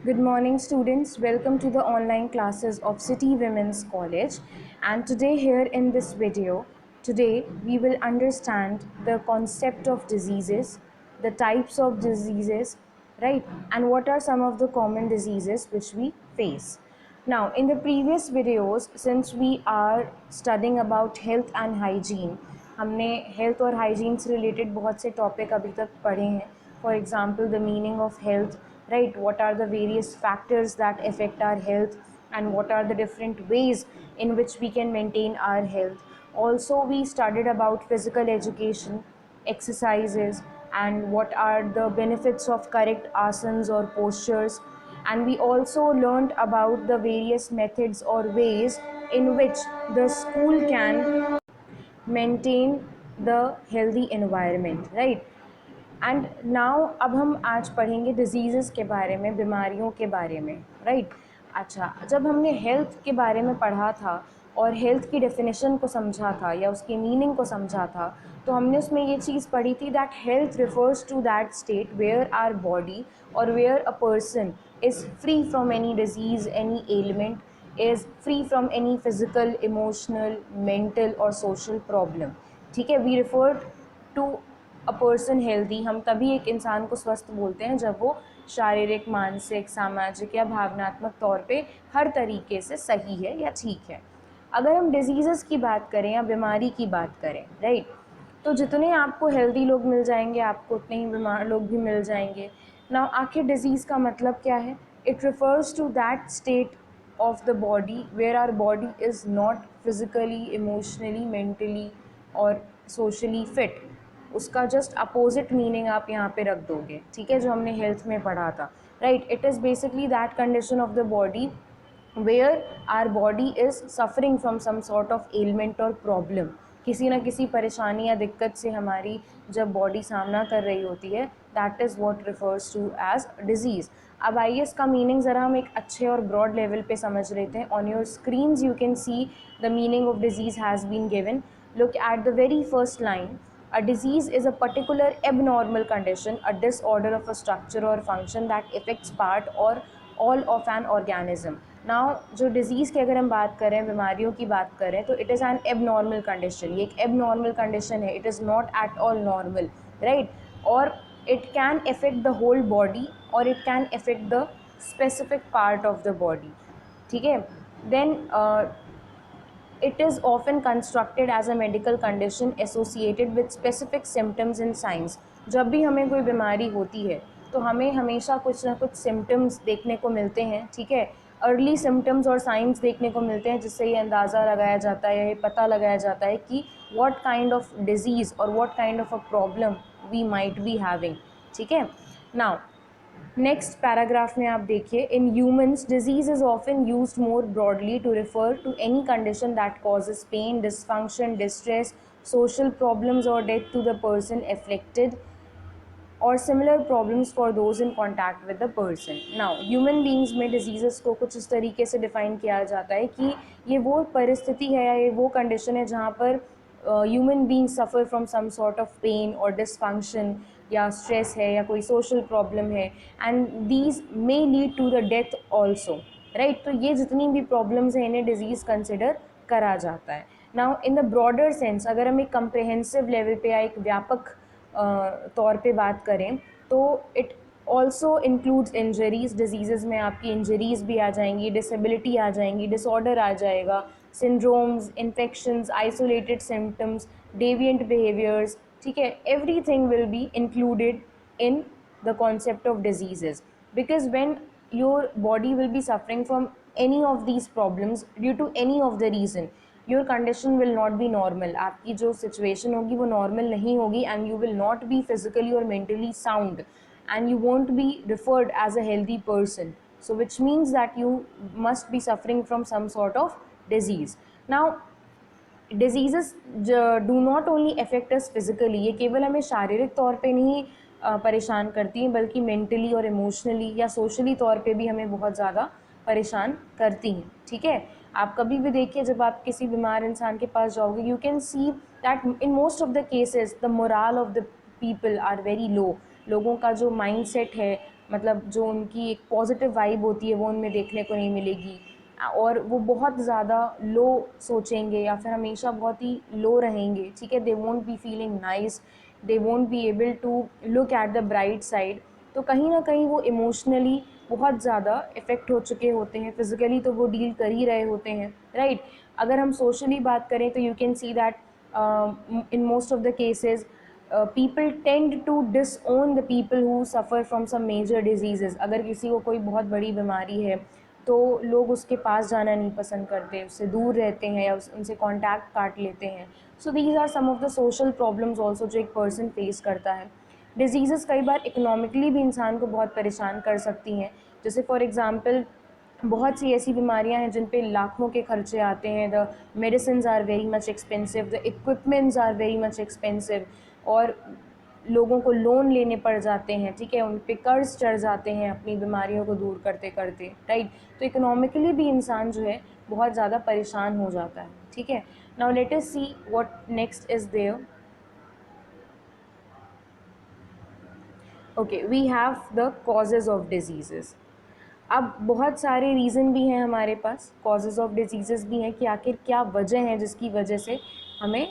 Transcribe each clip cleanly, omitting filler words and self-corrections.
Good morning, students. Welcome to the online classes of City Women's College. And today, here in this video, we will understand the concept of diseases, the types of diseases, right? And what are some of the common diseases which we face. Now, in the previous videos, since we are studying about health and hygiene, हमने health और hygiene से related बहुत से topic अभी तक पढ़े हैं. For example the meaning of health, right? What are the various factors that affect our health, and what are the different ways in which we can maintain our health. Also, we studied about physical education, exercises, and what are the benefits of correct asanas or postures. And we also learned about the various methods or ways in which the school can maintain the healthy environment, right? And now अब हम आज पढ़ेंगे disease के बारे में, बीमारियों के बारे में, राइट? अच्छा, जब हमने हेल्थ के बारे में पढ़ा था और हेल्थ की डेफिनेशन को समझा था या उसकी मीनिंग को समझा था, तो हमने उसमें ये चीज़ पढ़ी थी that health refers to that state where are body और where a person is free from any disease, any element, is free from any physical, emotional, mental और सोशल प्रॉब्लम. ठीक है, we refer to a person healthy, हम तभी एक इंसान को स्वस्थ बोलते हैं जब वो शारीरिक, मानसिक, सामाजिक या भावनात्मक तौर पे हर तरीके से सही है या ठीक है. अगर हम डिजीज़ की बात करें या बीमारी की बात करें, राइट, तो जितने आपको हेल्दी लोग मिल जाएंगे आपको उतने ही बीमार लोग भी मिल जाएंगे. नाउ आखिर डिजीज़ का मतलब क्या है? It refers to that state of the body where are body is not physically, emotionally, mentally और सोशली फिट. उसका जस्ट अपोजिट मीनिंग आप यहाँ पे रख दोगे, ठीक है, जो हमने हेल्थ में पढ़ा था, right? It is basically that condition of the body where are body is suffering from some sort of element और प्रॉब्लम. किसी ना किसी परेशानी या दिक्कत से हमारी जब बॉडी सामना कर रही होती है, that is what refers to as disease. अब आइए इसका मीनिंग ज़रा हम एक अच्छे और ब्रॉड लेवल पे समझ लेते हैं. On your screens you can see the meaning of disease has been given. Look at the very first line. A disease is a particular abnormal condition, a disorder of a structure or function that affects part or all of an organism. Now, जो disease की अगर हम बात करें, बीमारियों की बात करें, तो it is an abnormal condition. ये एक एबनॉर्मल कंडीशन है, it is not at all normal, right? और it can affect the whole body और it can affect the specific part of the body. ठीक है, then it is often constructed as a medical condition associated with specific symptoms and signs. जब भी हमें कोई बीमारी होती है तो हमें हमेशा कुछ ना कुछ सिम्टम्स देखने को मिलते हैं, ठीक है, अर्ली सिम्टम्स और साइंस देखने को मिलते हैं, जिससे ये अंदाज़ा लगाया जाता है, ये पता लगाया जाता है कि व्हाट काइंड ऑफ डिजीज़ और what kind of a problem we might be having. ठीक है, नाउ नेक्स्ट पैराग्राफ में आप देखिए, in humans disease is often used more broadly to refer to any condition that causes pain, dysfunction, distress, social problems और death to the person afflicted और similar problems for those in contact with the person. Now human beings में disease को कुछ इस तरीके से define किया जाता है कि ये वो परिस्थिति है या ये वो कंडीशन है जहाँ पर human being suffer from some sort of pain और डिसफंक्शन या स्ट्रेस है या कोई सोशल प्रॉब्लम है, and these may lead to the death also, right? तो ये जितनी भी प्रॉब्लम्स हैं इन्हें डिजीज़ कंसिडर करा जाता है. Now in the broader sense, अगर हम एक कंप्रेहेंसिव लेवल पे या एक व्यापक तौर पे बात करें, तो it also includes injuries. Disease में आपकी इंजरीज़ भी आ जाएंगी, डिसेबिलिटी आ जाएंगी, डिसऑर्डर आ जाएगा, syndromes, infections, isolated symptoms, deviant behaviours. ठीक है, everything will be included in the concept of diseases, because when your body will be suffering from any of these problems due to any of the reason, your condition will not be normal. आपकी जो situation होगी वो normal नहीं होगी, and you will not be physically or mentally sound, and you won't be referred as a healthy person, so which means that you must be suffering from some sort of disease. Now disease do not only affect us physically, ये केवल हमें शारीरिक तौर पे नहीं परेशान करती हैं, बल्कि मेंटली और इमोशनली या सोशली तौर पे भी हमें बहुत ज़्यादा परेशान करती हैं. ठीक है, आप कभी भी देखिए जब आप किसी बीमार इंसान के पास जाओगे, you can see that in most of the cases the moral of the people are very low. लोगों का जो माइंड सेट है, मतलब जो उनकी एक पॉजिटिव वाइब होती है वो उनमें देखने को नहीं मिलेगी, और वो बहुत ज़्यादा लो सोचेंगे या फिर हमेशा बहुत ही लो रहेंगे, ठीक है। They won't be feeling nice, they won't be able to look at the bright side. तो कहीं ना कहीं वो इमोशनली बहुत ज़्यादा इफ़ेक्ट हो चुके होते हैं, फिज़िकली तो वो डील कर ही रहे होते हैं, राइट। अगर हम सोशली बात करें तो you can see that in most of the cases people tend to disown the people who suffer from some major diseases। अगर किसी को कोई बहुत बड़ी बीमारी है तो लोग उसके पास जाना नहीं पसंद करते, उससे दूर रहते हैं या उनसे कांटेक्ट काट लेते हैं। So these are some of the social problems also जो एक पर्सन फेस करता है। डिजीज़ेस कई बार इकोनॉमिकली भी इंसान को बहुत परेशान कर सकती हैं। जैसे फॉर एग्ज़ाम्पल बहुत सी ऐसी बीमारियां हैं जिन पे लाखों के खर्चे आते हैं। The medicine are very much expensive, the equipments are very much expensive, और लोगों को लोन लेने पड़ जाते हैं, ठीक है, उन पे कर्ज चढ़ जाते हैं अपनी बीमारियों को दूर करते करते, राइट। तो इकोनॉमिकली भी इंसान जो है बहुत ज़्यादा परेशान हो जाता है, ठीक है। Now let us see what next is there. Okay, we have the causes of diseases. अब बहुत सारे रीज़न भी हैं हमारे पास, कॉजेज़ ऑफ डिजीज़ेस भी हैं कि आखिर क्या वजह है जिसकी वजह से हमें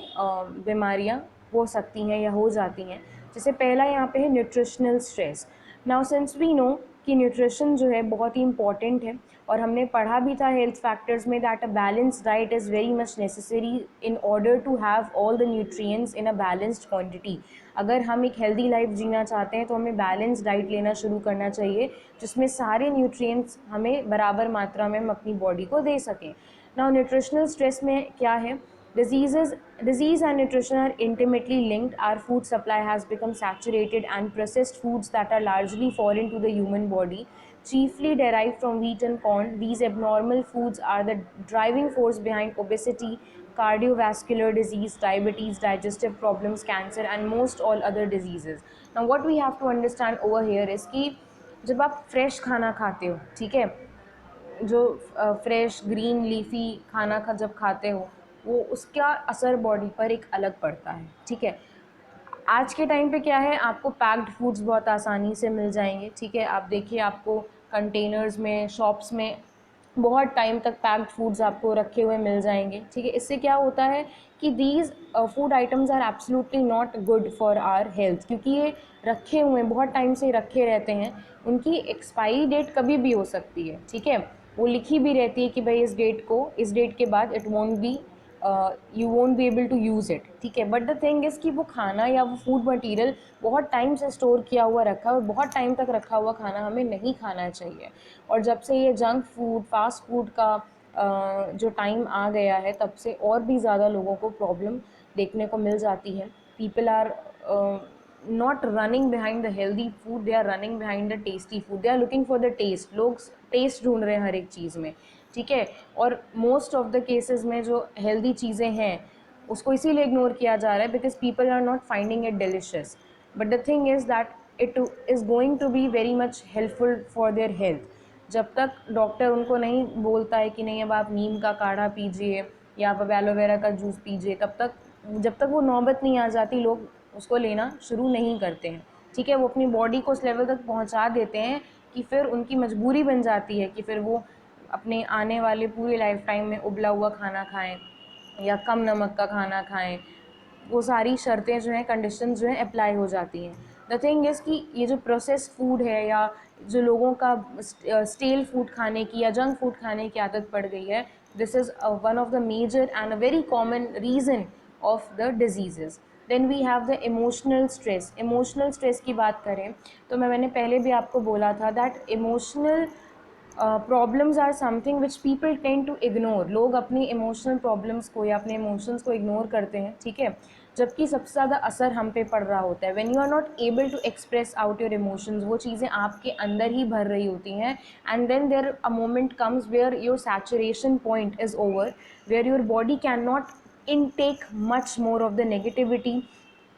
बीमारियां हो सकती हैं या हो जाती हैं। जैसे पहला यहाँ पे है nutritional stress. Now since we know कि न्यूट्रिशन जो है बहुत ही इंपॉर्टेंट है, और हमने पढ़ा भी था हेल्थ फैक्टर्स में that a balanced diet is very much necessary in order to have all the nutrients in a balanced quantity. अगर हम एक हेल्दी लाइफ जीना चाहते हैं तो हमें बैलेंस डाइट लेना शुरू करना चाहिए, जिसमें सारे न्यूट्रिएंट्स हमें बराबर मात्रा में हम अपनी बॉडी को दे सकें। नाउ न्यूट्रिशनल स्ट्रेस में क्या है, disease and nutrition are intimately linked। Our food supply has become saturated, and processed foods that are largely foreign to the human body, chiefly derived from wheat and corn, these abnormal foods are the driving force behind obesity, cardiovascular disease, diabetes, digestive problems, cancer, and most all other diseases। Now what we have to understand over here is कि जब आप fresh खाना खाते हो, ठीक है, जो fresh green leafy खाना जब खाते हो, वो उसका असर बॉडी पर एक अलग पड़ता है, ठीक है। आज के टाइम पे क्या है, आपको पैक्ड फूड्स बहुत आसानी से मिल जाएंगे, ठीक है। आप देखिए, आपको कंटेनर्स में, शॉप्स में बहुत टाइम तक पैक्ड फूड्स आपको रखे हुए मिल जाएंगे, ठीक है। इससे क्या होता है कि these food items are absolutely not good for our health, क्योंकि ये रखे हुए बहुत टाइम से रखे रहते हैं। उनकी एक्सपायरी डेट कभी भी हो सकती है, ठीक है। वो लिखी भी रहती है कि भाई इस डेट के बाद it won't be you won't be able to use it, ठीक है। बट द थिंग इज़ कि वो खाना या वो फूड मटेरियल बहुत टाइम से स्टोर किया हुआ रखा है, और बहुत टाइम तक रखा हुआ खाना हमें नहीं खाना चाहिए। और जब से ये जंक फूड, फास्ट फूड का जो टाइम आ गया है, तब से और भी ज़्यादा लोगों को प्रॉब्लम देखने को मिल जाती है। People are not running behind the healthy food, they are running behind the tasty food, they are looking for the taste. लोग टेस्ट ढूंढ रहे हैं हर एक चीज़ में, ठीक है। और मोस्ट ऑफ द केसेस में जो हेल्दी चीज़ें हैं उसको इसीलिए इग्नोर किया जा रहा है because people are not finding it delicious. But the thing is that it is going to be very much helpful for their health. जब तक डॉक्टर उनको नहीं बोलता है कि नहीं अब आप नीम का काढ़ा पीजिए या आप अब एलोवेरा का जूस पीजिए, जब तक वो नौबत नहीं आ जाती, लोग उसको लेना शुरू नहीं करते हैं, ठीक है। वो अपनी बॉडी को उस लेवल तक पहुंचा देते हैं कि फिर उनकी मजबूरी बन जाती है कि फिर वो अपने आने वाले पूरे लाइफ टाइम में उबला हुआ खाना खाएं या कम नमक का खाना खाएं। वो सारी शर्तें जो हैं, कंडीशन जो हैं अप्लाई हो जाती हैं। द थिंग इज़ कि ये जो प्रोसेस फूड है या जो लोगों का स्टेल फूड खाने की या जंक फूड खाने की आदत पड़ गई है, this is one of the major and a very common reason of the diseases. Then we have the emotional stress. Emotional stress की बात करें तो मैंने पहले भी आपको बोला था that emotional problems are something which people tend to ignore. लोग अपनी इमोशनल प्रॉब्लम्स को या अपने इमोशंस को इग्नोर करते हैं, ठीक है, जबकि सबसे ज़्यादा असर हम पे पड़ रहा होता है। When you are not able to express out your emotions, वो चीज़ें आपके अंदर ही भर रही होती हैं, and then there a moment comes where your saturation point is over, where your body can not intake much more of the negativity,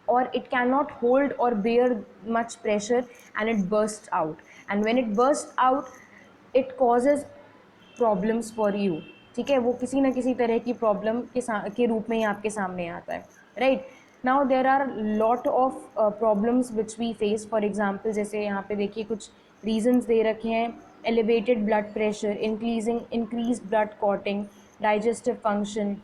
or it cannot hold or bear much pressure, and it bursts out, and when it bursts out it causes problems for you, ठीक है। वो किसी ना किसी तरह की problem के रूप में ही आपके सामने आता है, right. Now there are lot of problems which we face. For example जैसे यहाँ पे देखिए कुछ रीजंस दे रखे हैं, elevated blood pressure, increase blood clotting, digestive function,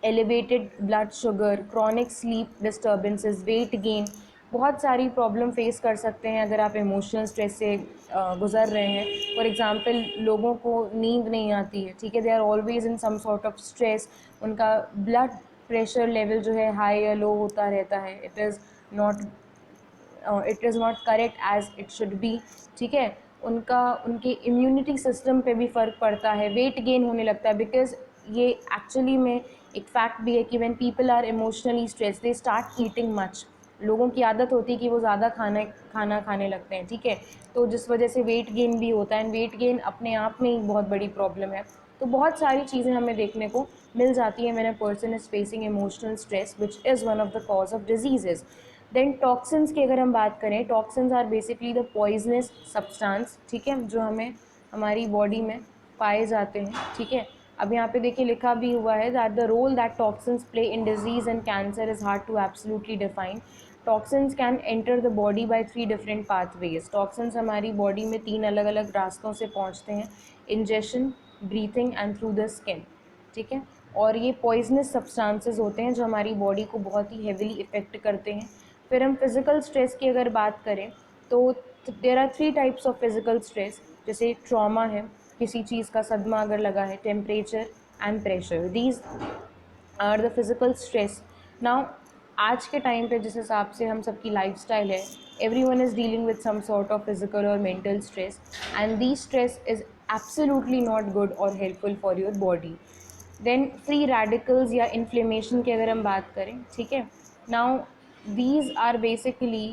elevated blood sugar, chronic sleep disturbances, weight gain. बहुत सारी प्रॉब्लम फेस कर सकते हैं अगर आप इमोशनल स्ट्रेस से गुजर रहे हैं। फॉर एग्जांपल, लोगों को नींद नहीं आती है, ठीक है, they are always in some sort of stress, उनका ब्लड प्रेशर लेवल जो है हाई या लो होता रहता है, not it is not correct as it should be, ठीक है। उनके इम्यूनिटी सिस्टम पे भी फ़र्क पड़ता है, वेट गेन होने लगता है, बिकॉज ये एक्चुअली में एक फैक्ट भी है कि when people are emotionally stress they start eating much. लोगों की आदत होती है कि वो ज़्यादा खाना खाने लगते हैं, ठीक है, तो जिस वजह से वेट गेन भी होता है, एंड वेट गेन अपने आप में एक बहुत बड़ी प्रॉब्लम है। तो बहुत सारी चीज़ें हमें देखने को मिल जाती है when a person is facing emotional stress, which is one of the cause of diseases. Then toxins की अगर हम बात करें, toxins are basically the poisonous substance, ठीक है, जो हमें हमारी बॉडी में पाए जाते हैं, ठीक है। अब यहाँ पे देखिए लिखा भी हुआ है that the role that toxins play in disease and cancer is hard to absolutely define. Toxins can enter the body by 3 different pathways. Toxins हमारी बॉडी में 3 अलग अलग रास्तों से पहुँचते हैं, ingestion, breathing and through the skin, ठीक है। और ये पॉइजनस सब्सटेंसेस होते हैं जो हमारी बॉडी को बहुत ही हेविली इफ़ेक्ट करते हैं। फिर हम फिज़िकल स्ट्रेस की अगर बात करें तो there are 3 types of physical stress, जैसे ट्रॉमा है, किसी चीज़ का सदमा अगर लगा है, temperature and pressure, these are the physical stress. Now आज के टाइम पे जिस हिसाब से हम सबकी लाइफस्टाइल है, everyone is dealing with some sort of physical or mental stress, and this stress is absolutely not good or helpful for your body. Then free radicals या इन्फ्लेमेशन की अगर हम बात करें, ठीक है, नाउ दीज आर बेसिकली,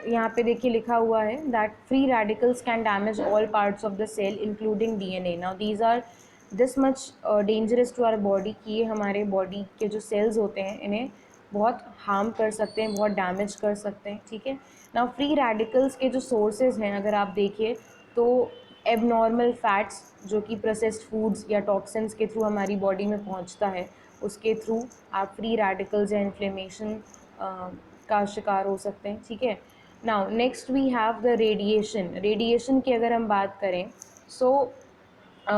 यहाँ पे देखिए लिखा हुआ है that free radicals can damage all parts of the cell including DNA. Now these are this much dangerous to our body कि ये हमारे बॉडी के जो सेल्स होते हैं इन्हें बहुत हार्म कर सकते हैं, बहुत डैमेज कर सकते हैं, ठीक है। नाउ फ्री रेडिकल्स के जो सोर्सेज हैं अगर आप देखिए तो एबनॉर्मल फैट्स, जो कि प्रोसेस्ड फूड्स या टॉक्सिन्स के थ्रू हमारी बॉडी में पहुंचता है, उसके थ्रू आप फ्री रेडिकल्स या इन्फ्लेमेशन का शिकार हो सकते हैं, ठीक है। Now next we have the radiation. Radiation की अगर हम बात करें, सो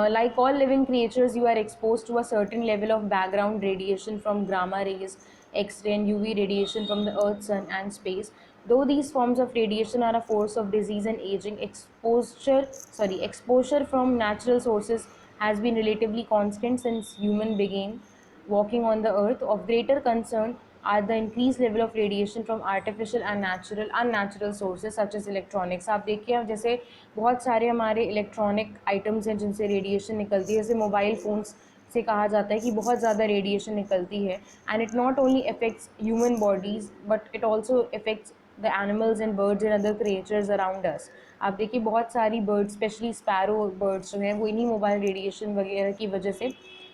like all living creatures, you are exposed to a certain level of background radiation from gamma rays, X-ray and UV radiation from the Earth, Sun and space. Though these forms of radiation are a force of disease and aging, exposure from natural sources has been relatively constant since human began walking on the earth. Of greater concern are the increased level of radiation from artificial and unnatural sources such as electronics. आप देखिए अब जैसे बहुत सारे हमारे electronic items हैं जिनसे radiation निकलती है, जैसे मोबाइल फ़ोन्स से कहा जाता है कि बहुत ज़्यादा रेडिएशन निकलती है, and it not only affects human bodies but it also affects the animals and birds and other creatures around us. आप देखिए बहुत सारी बर्ड्स, स्पेशली स्पैरो बर्ड्स जो हैं वो इन्हीं मोबाइल रेडिएशन वगैरह की वजह से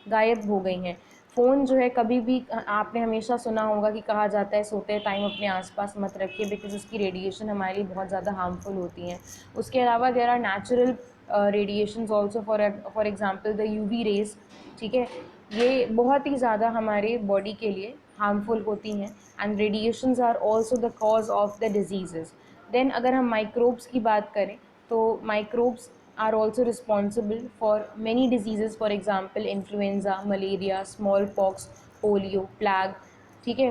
गायब हो गई हैं। फ़ोन जो है, कभी भी आपने हमेशा सुना होगा कि कहा जाता है सोते टाइम अपने आसपास मत रखिए, बिकॉज उसकी रेडिएशन हमारे लिए बहुत ज़्यादा हार्मफुल होती हैं। उसके अलावा there are natural radiations also, for example the UV rays, ठीक है, ये बहुत ही ज़्यादा हमारे बॉडी के लिए हार्मफुल होती हैं, and radiations are also the cause of the disease. Then अगर हम माइक्रोब्स की बात करें तो microbes are also responsible for many diseases, for example influenza, malaria, smallpox, polio, plague, ठीक है।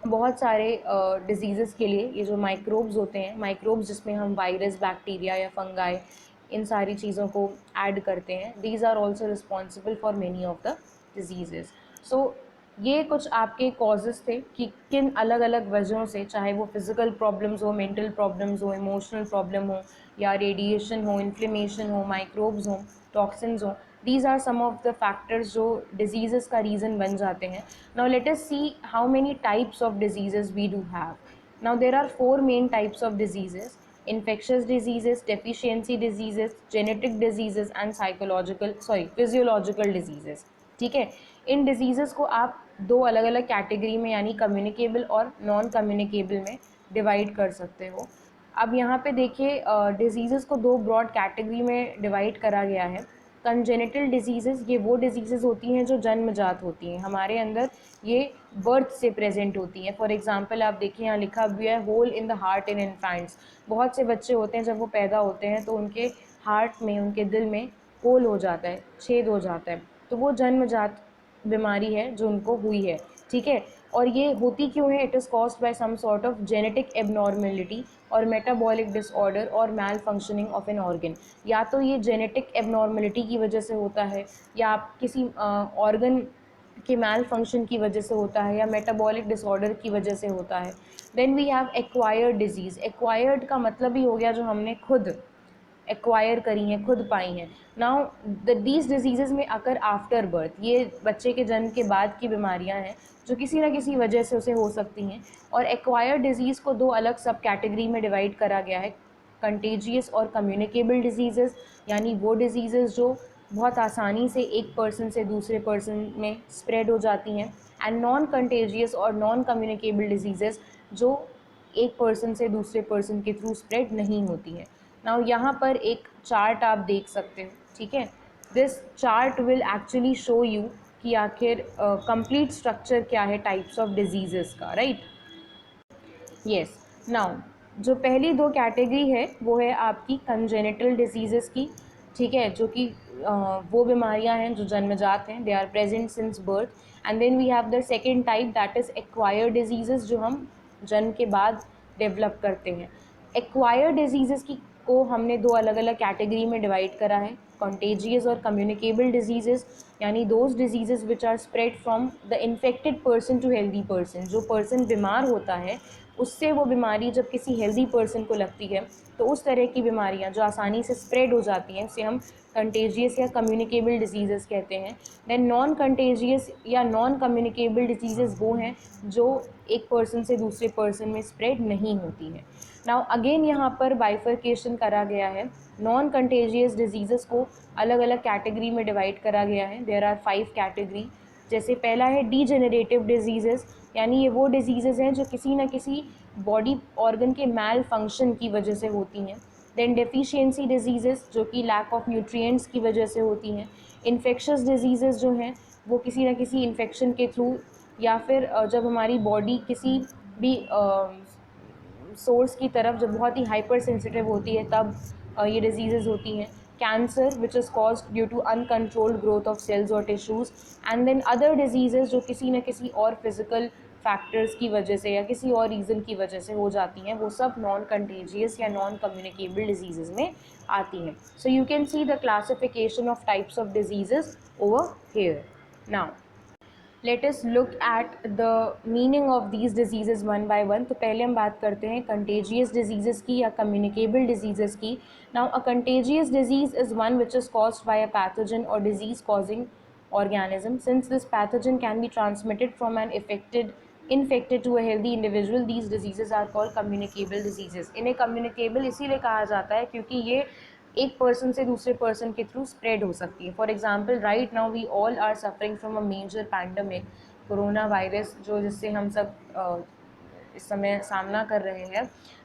बहुत सारे डिजीज़ के लिए ये जो माइक्रोब्स होते हैं, माइक्रोब्स जिसमें हम वायरस, बैक्टीरिया या फंगाई, इन सारी चीज़ों को ऐड करते हैं, these are also responsible for many of the disease. So ये कुछ आपके कॉजेज़ थे कि किन अलग अलग वजहों से, चाहे वो फिज़िकल प्रॉब्लम्स हो, मेंटल प्रॉब्लम्स हो, इमोशनल प्रॉब्लम हो, या रेडिएशन हो, इन्फ्लेमेशन हो, माइक्रोब्स हो, टॉक्सिन्स हो, these are some of the factors जो diseases का reason बन जाते हैं। Now let us see how many types of diseases we do have. Now there are 4 main types of diseases: infectious diseases, deficiency diseases, genetic diseases and physiological diseases, ठीक है। इन disease को आप 2 अलग अलग कैटेगरी में, यानी कम्युनिकेबल और non communicable में डिवाइड कर सकते हो। अब यहाँ पे देखिए डिजीज़ को 2 ब्रॉड कैटेगरी में डिवाइड करा गया है। कंजेनिटल डिजीज़ेज़ ये वो डिजीज़ेज़ होती हैं जो जन्मजात होती हैं, हमारे अंदर ये बर्थ से प्रेजेंट होती हैं। फॉर एग्जांपल आप देखिए यहाँ लिखा भी है hole in the heart in infants. बहुत से बच्चे होते हैं जब वो पैदा होते हैं तो उनके हार्ट में, उनके दिल में होल हो जाता है, छेद हो जाता है, तो वो जन्मजात बीमारी है जो उनको हुई है, ठीक है। और ये होती क्यों है? It is caused by some sort of genetic abnormality और मेटाबॉलिक डिसऑर्डर और malfunctioning of an organ. या तो ये जेनेटिक एबनॉर्मेलिटी की वजह से होता है, या आप किसी ऑर्गन के मैल फंक्शन की वजह से होता है, या मेटाबॉलिक डिसऑर्डर की वजह से होता है। Then we have acquired disease. Acquired का मतलब ही हो गया जो हमने खुद एक्वायर करी हैं, खुद पाई हैं। नाउ दीज डिजीज़ में अकर आफ्टर बर्थ, ये बच्चे के जन्म के बाद की बीमारियां हैं जो किसी ना किसी वजह से उसे हो सकती हैं। और एक्वायर्ड डिजीज़ को दो अलग सब कैटेगरी में डिवाइड करा गया है, कंटेजियस और कम्युनिकेबल डिजीज़, यानी वो डिजीज़ जो बहुत आसानी से एक पर्सन से दूसरे पर्सन में स्प्रेड हो जाती हैं, एंड नॉन कंटेजियस और नॉन कम्युनिकेबल डिजीज़ जो एक पर्सन से दूसरे पर्सन के थ्रू स्प्रेड नहीं होती हैं। नाउ यहाँ पर एक चार्ट आप देख सकते हो, ठीक है। This chart will actually show you कि आखिर कंप्लीट स्ट्रक्चर क्या है टाइप्स ऑफ डिजीज़ का, राइट। यस। नाउ जो पहली दो कैटेगरी है वो है आपकी कंजेनिटल डिजीज़ की, ठीक है, जो कि वो बीमारियां हैं जो जन्मजात हैं, they are present since birth. And then we have the second type that is acquired disease, जो हम जन्म के बाद डेवलप करते हैं। एक्वायर्ड डिजीज़ की को हमने दो अलग अलग कैटेगरी में डिवाइड करा है, कंटेजियस और कम्युनिकेबल डिजीज़, यानी those disease which are spread from the infected person to healthy person. जो पर्सन बीमार होता है उससे वो बीमारी जब किसी हेल्दी पर्सन को लगती है तो उस तरह की बीमारियां जो आसानी से स्प्रेड हो जाती हैं उसे हम कंटेजियस या कम्युनिकेबल डिजीज़ कहते हैं। देन नॉन कंटेजियस या नॉन कम्युनिकेबल डिजीज़ वो हैं जो एक पर्सन से दूसरे पर्सन में स्प्रेड नहीं होती हैं। नाउ अगेन यहाँ पर बाइफर्केशन करा गया है, नॉन कंटेजियस डिजीज़ को अलग अलग कैटेगरी में डिवाइड करा गया है। There are 5 category. जैसे पहला है डीजेनरेटिव डिजीज़, यानी ये वो डिजीज़ हैं जो किसी न किसी बॉडी ऑर्गन के मैल फंक्शन की वजह से होती हैं। देन डेफिशिएंसी डिजीज़ जो कि लैक ऑफ न्यूट्रिएंट्स की वजह से होती हैं। इन्फेक्शस डिजीज़ जो हैं वो किसी न किसी इन्फेक्शन के थ्रू, या फिर जब हमारी बॉडी किसी भी सोर्स की तरफ जब बहुत ही हाइपर सेंसिटिव होती है तब ये डिजीज़ होती हैं। Cancer which is caused due to uncontrolled growth of cells और tissues. And then other disease जो किसी न किसी और फिजिकल फैक्टर्स की वजह से या किसी और रीज़न की वजह से हो जाती हैं, वो सब नॉन कंटेजियस या नॉन कम्युनिकेबल डिजीज़ में आती हैं। So you can see the classification of types of disease over here. Now let us look at the meaning of these disease one by one. तो पहले हम बात करते हैं कंटेजियस डिजीज़ की या कम्युनिकेबल डिजीज़ की। Now a contagious disease is one which is caused by a pathogen और disease causing organism. Since this pathogen can be transmitted from an infected to a healthy individual, these diseases are called communicable diseases. इन्हें communicable इसीलिए कहा जाता है क्योंकि ये एक person से दूसरे पर्सन के थ्रू स्प्रेड हो सकती है। For example right now we all are suffering from a major pandemic, corona virus, जो जिससे हम सब इस समय सामना कर रहे हैं।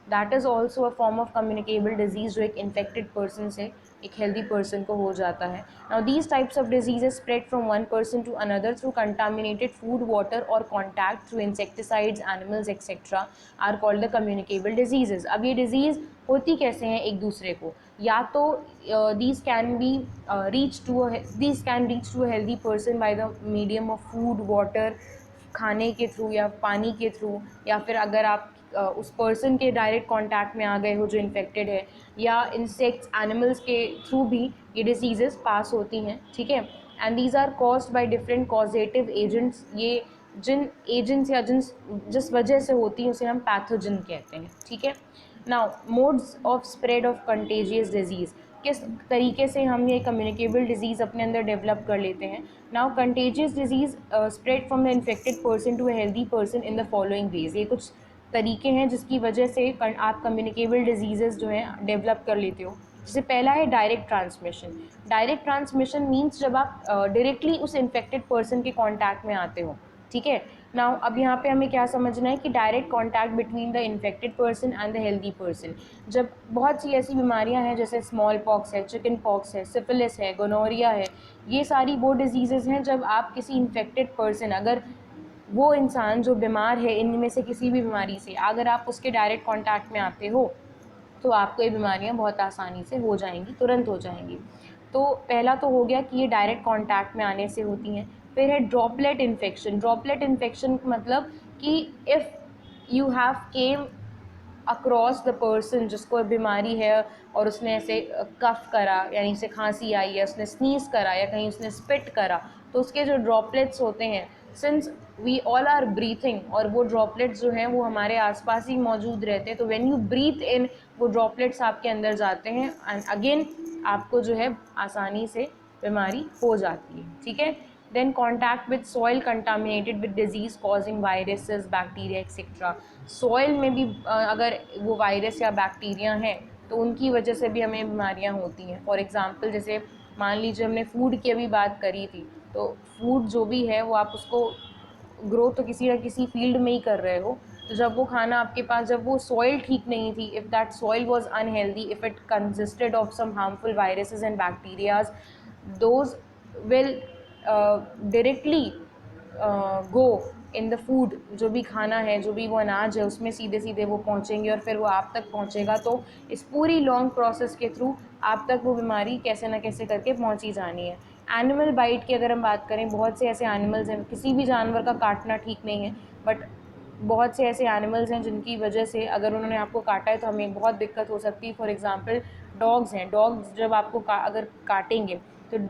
That is also a form of communicable disease जो एक इन्फेक्टेड पर्सन से एक हेल्दी पर्सन को हो जाता है। Now these types of diseases spread from one person to another through contaminated food, water और contact through insecticides, animals etcetera are called the communicable diseases. अब ये डिजीज़ होती कैसे हैं एक दूसरे को? या तो these can reach to a healthy person by the medium of food, water, खाने के थ्रू या पानी के थ्रू, या फिर अगर आप उस पर्सन के डायरेक्ट कांटेक्ट में आ गए हो जो इन्फेक्टेड है, या इंसेक्ट्स, एनिमल्स के थ्रू भी ये डिजीज़ पास होती हैं, ठीक है। And these are caused by different causative agents. ये जिन एजेंट्स या जिस वजह से होती हैं उसे हम पैथोजन कहते हैं, ठीक है। Now modes of spread of contagious disease, किस तरीके से हम ये कम्युनिकेबल डिजीज़ अपने अंदर डेवलप कर लेते हैं। Now contagious disease spread from the infected person to a healthy person in the following ways. ये कुछ तरीके हैं जिसकी वजह से आप कम्युनिकेबल डिजीज़ जो हैं डेवलप कर लेते हो। जैसे पहला है direct transmission. Direct transmission means जब आप डायरेक्टली उस इन्फेक्टेड पर्सन के कॉन्टैक्ट में आते हो, ठीक है। नाउ अब यहाँ पे हमें क्या समझना है कि direct contact between the infected person and the healthy person. जब बहुत सी ऐसी बीमारियाँ हैं जैसे स्मॉल पॉक्स है, चिकन पॉक्स है, सिफिलिस है, गोनोरिया है, ये सारी वो डिजीज़ेज़ हैं जब आप किसी इन्फेक्टेड पर्सन, अगर वो इंसान जो बीमार है इनमें से किसी भी बीमारी से, अगर आप उसके डायरेक्ट कॉन्टैक्ट में आते हो तो आपको ये बीमारियां बहुत आसानी से हो जाएंगी, तुरंत हो जाएंगी। तो पहला तो हो गया कि ये डायरेक्ट कांटेक्ट में आने से होती हैं। फिर है ड्रॉपलेट इन्फेक्शन। ड्रॉपलेट इन्फेक्शन मतलब कि if you have came across the person जिसको बीमारी है और उसने ऐसे कफ करा, यानी से खांसी आई है, उसने स्नीज करा या कहीं उसने स्पिट करा, तो उसके जो ड्रॉपलेट्स होते हैं, since we all are breathing, और वो ड्रॉपलेट्स जो हैं वो हमारे आसपास ही मौजूद रहते हैं, तो व्हेन यू ब्रीथ इन वो ड्रॉपलेट्स आपके अंदर जाते हैं एंड अगेन आपको जो है आसानी से बीमारी हो जाती है। ठीक है। then contact with soil contaminated with disease causing viruses, bacteria etc. soil में भी अगर वो वायरस या बैक्टीरिया हैं तो उनकी वजह से भी हमें बीमारियां होती हैं। फॉर एग्जांपल जैसे मान लीजिए हमने फूड की अभी बात करी थी, तो फूड जो भी है वो आप उसको ग्रो तो किसी ना किसी फील्ड में ही कर रहे हो, तो जब वो खाना आपके पास, जब वो सॉइल ठीक नहीं थी, if that soil was unhealthy, if it consisted of some harmful viruses and bacterias, those will directly go in the food. जो भी खाना है, जो भी वो अनाज है, उसमें सीधे सीधे वो पहुँचेंगे और फिर वो आप तक पहुँचेगा। तो इस पूरी लॉन्ग प्रोसेस के थ्रू आप तक वो बीमारी कैसे ना कैसे करके पहुँच ही जानी है। एनिमल बाइट की अगर हम बात करें, बहुत से ऐसे एनिमल्स हैं, किसी भी जानवर का काटना ठीक नहीं है, बट बहुत से ऐसे एनिमल्स हैं जिनकी वजह से अगर उन्होंने आपको काटा है तो हमें बहुत दिक्कत हो सकती है। फॉर एग्जांपल डॉग्स हैं, डॉग्स जब आपको अगर काटेंगे तो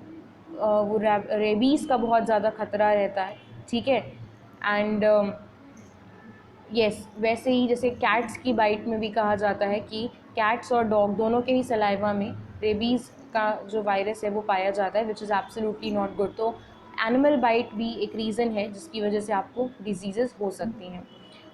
वो रेबीज़ का बहुत ज़्यादा खतरा रहता है। ठीक है। एंड यस, वैसे ही जैसे कैट्स की बाइट में भी कहा जाता है कि कैट्स और डॉग दोनों के ही सलाइवा में रेबीज़ का जो वायरस है वो पाया जाता है, which is absolutely not good. तो एनिमल बाइट भी एक रीज़न है जिसकी वजह से आपको डिजीज़ेज़ हो सकती हैं।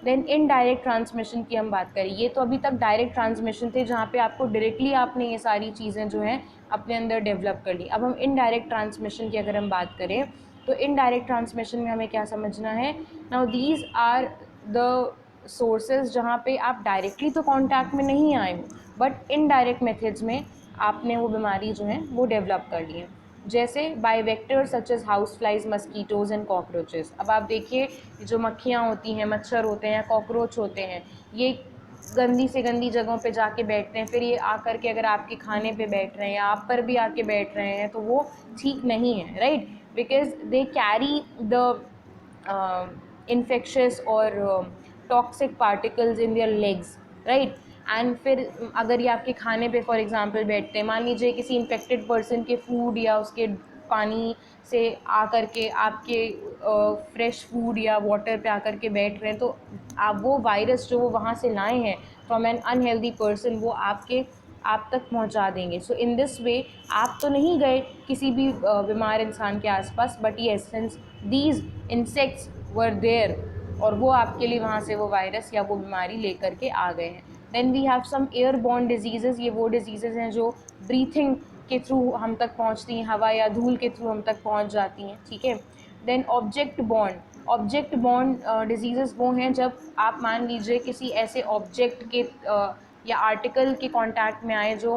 देन इनडायरेक्ट ट्रांसमिशन की हम बात करें, ये तो अभी तक डायरेक्ट ट्रांसमिशन थे जहाँ पे आपको डायरेक्टली आपने ये सारी चीज़ें जो हैं अपने अंदर डेवलप कर ली। अब हम इनडायरेक्ट ट्रांसमिशन की अगर हम बात करें तो इनडायरेक्ट ट्रांसमिशन में हमें क्या समझना है। Now these are the sources जहाँ पे आप डायरेक्टली तो कांटेक्ट में नहीं आए हो, बट इनडायरेक्ट मेथड्स में आपने वो बीमारी जो है वो डेवलप कर ली है। जैसे by vector such as house flies, mosquitoes and cockroaches. अब आप देखिए जो मक्खियाँ होती हैं, मच्छर होते हैं, कॉकरोच होते हैं, ये गंदी से गंदी जगहों पे जाके बैठते हैं, फिर ये आकर के अगर आपके खाने पे बैठ रहे हैं या आप पर भी आके बैठ रहे हैं तो वो ठीक नहीं है, right, because they carry the infectious और toxic particles in their legs, right. And फिर अगर ये आपके खाने पे फॉर एग्जांपल बैठते हैं, मान लीजिए किसी इन्फेक्टेड पर्सन के फूड या उसके पानी से आकर के आपके फ्रेश फूड या वाटर पे आकर के बैठ रहे हैं, तो आप वो वायरस जो वो वहाँ से लाए हैं फ्रॉम एन अनहेल्दी पर्सन, वो आप तक पहुंचा देंगे। सो इन दिस वे आप तो नहीं गए किसी भी बीमार इंसान के आसपास, but yes since these insects were there, और वो आपके लिए वहाँ से वो वायरस या वो बीमारी लेकर के आ गए हैं। Then we have some airborne diseases. ये वो डिजीज़ेज़ हैं जो ब्रीथिंग के थ्रू हम तक पहुँचती हैं, हवा या धूल के थ्रू हम तक पहुँच जाती हैं। ठीक है। देन ऑब्जेक्ट बॉर्न डिजीज़ेज़ वो हैं जब आप मान लीजिए किसी ऐसे ऑब्जेक्ट के या आर्टिकल के कांटेक्ट में आए जो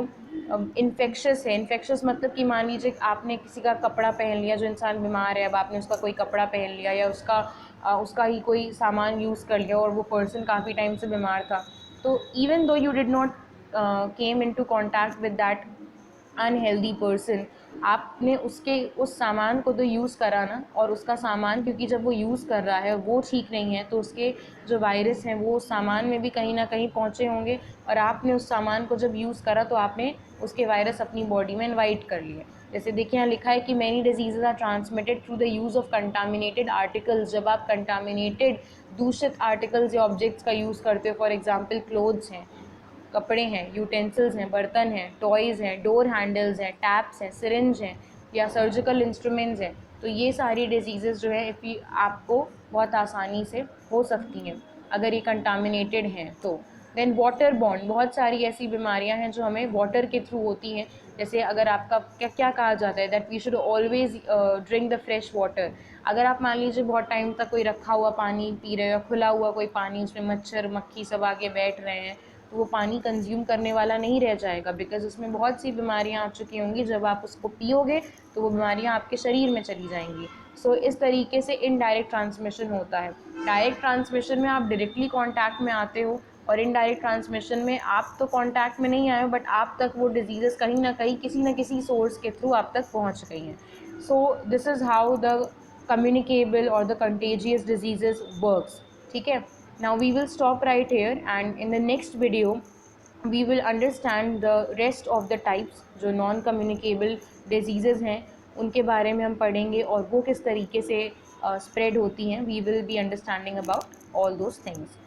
इन्फेक्शस है। इन्फेक्शस मतलब कि मान लीजिए आपने किसी का कपड़ा पहन लिया, जो इंसान बीमार है, अब आपने उसका कोई कपड़ा पहन लिया या उसका ही कोई सामान यूज़ कर लिया और वो पर्सन काफ़ी टाइम से बीमार था, तो even though you did not came into contact with that unhealthy person, आपने उसके उस सामान को तो यूज़ करा ना, और उसका सामान क्योंकि जब वो यूज़ कर रहा है वो ठीक नहीं है, तो उसके जो वायरस हैं वो उस सामान में भी कहीं ना कहीं पहुँचे होंगे, और आपने उस सामान को जब यूज़ करा तो आपने उसके वायरस अपनी बॉडी में इनवाइट कर लिए। जैसे देखिए यहाँ लिखा है कि many disease are transmitted through the use of contaminated articles. जब आप कंटामिनेटेड दूषित आर्टिकल्स या ऑब्जेक्ट्स का यूज़ करते हो, फॉर एग्जांपल क्लोथ्स हैं, कपड़े हैं, यूटेंसिल्स हैं, बर्तन हैं, टॉयज़ हैं, डोर हैंडल्स हैं, टैप्स हैं, सिरिंज हैं या सर्जिकल इंस्ट्रूमेंट्स हैं, तो ये सारी डिजीज़ेज़ जो है आपको बहुत आसानी से हो सकती हैं अगर ये कंटामिनेटेड हैं तो। देन वाटर बॉर्न, बहुत सारी ऐसी बीमारियां हैं जो हमें वाटर के थ्रू होती हैं। जैसे अगर आपका क्या क्या कहा जाता है that we should always drink the fresh water. अगर आप मान लीजिए बहुत टाइम तक कोई रखा हुआ पानी पी रहे हो, खुला हुआ कोई पानी उसमें मच्छर मक्खी सब आके बैठ रहे हैं, तो वो पानी कंज्यूम करने वाला नहीं रह जाएगा, बिकॉज उसमें बहुत सी बीमारियां आ चुकी होंगी। जब आप उसको पियोगे तो वो बीमारियां आपके शरीर में चली जाएंगी। सो इस तरीके से इनडायरेक्ट ट्रांसमिशन होता है। डायरेक्ट ट्रांसमिशन में आप डायरेक्टली कांटेक्ट में आते हो, और इनडायरेक्ट ट्रांसमिशन में आप तो कांटेक्ट में नहीं आए हो, बट आप तक वो डिजीज़ेस कहीं ना कहीं किसी न किसी सोर्स के थ्रू आप तक पहुंच गई हैं। So this is how the communicable और द कंटेजियस डिजीजेस वर्क्स। ठीक है, now we will stop right here, and in the next video we will understand the rest of the types जो नॉन कम्युनिकेबल डिजीज़ेज़ हैं उनके बारे में हम पढ़ेंगे, और वो किस तरीके से स्प्रेड होती हैं। We will be understanding about all those things,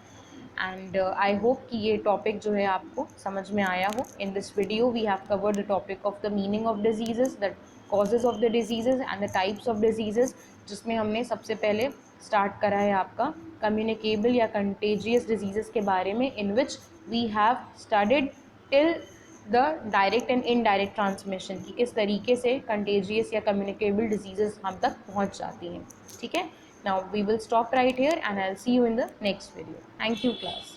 and I hope कि ये टॉपिक जो है आपको समझ में आया हो। In this video we have covered the topic of the meaning of diseases, the causes of the diseases and the types of diseases, जिसमें हमने सबसे पहले स्टार्ट करा है आपका कम्युनिकेबल या कंटेजियस डिजीजेस के बारे में, in which we have studied till the direct and indirect transmission, की किस तरीके से कंटेजियस या कम्युनिकेबल डिजीजेस हम तक पहुंच जाती हैं। ठीक है, now we will stop right here and I'll see you in the next video. Thank you class.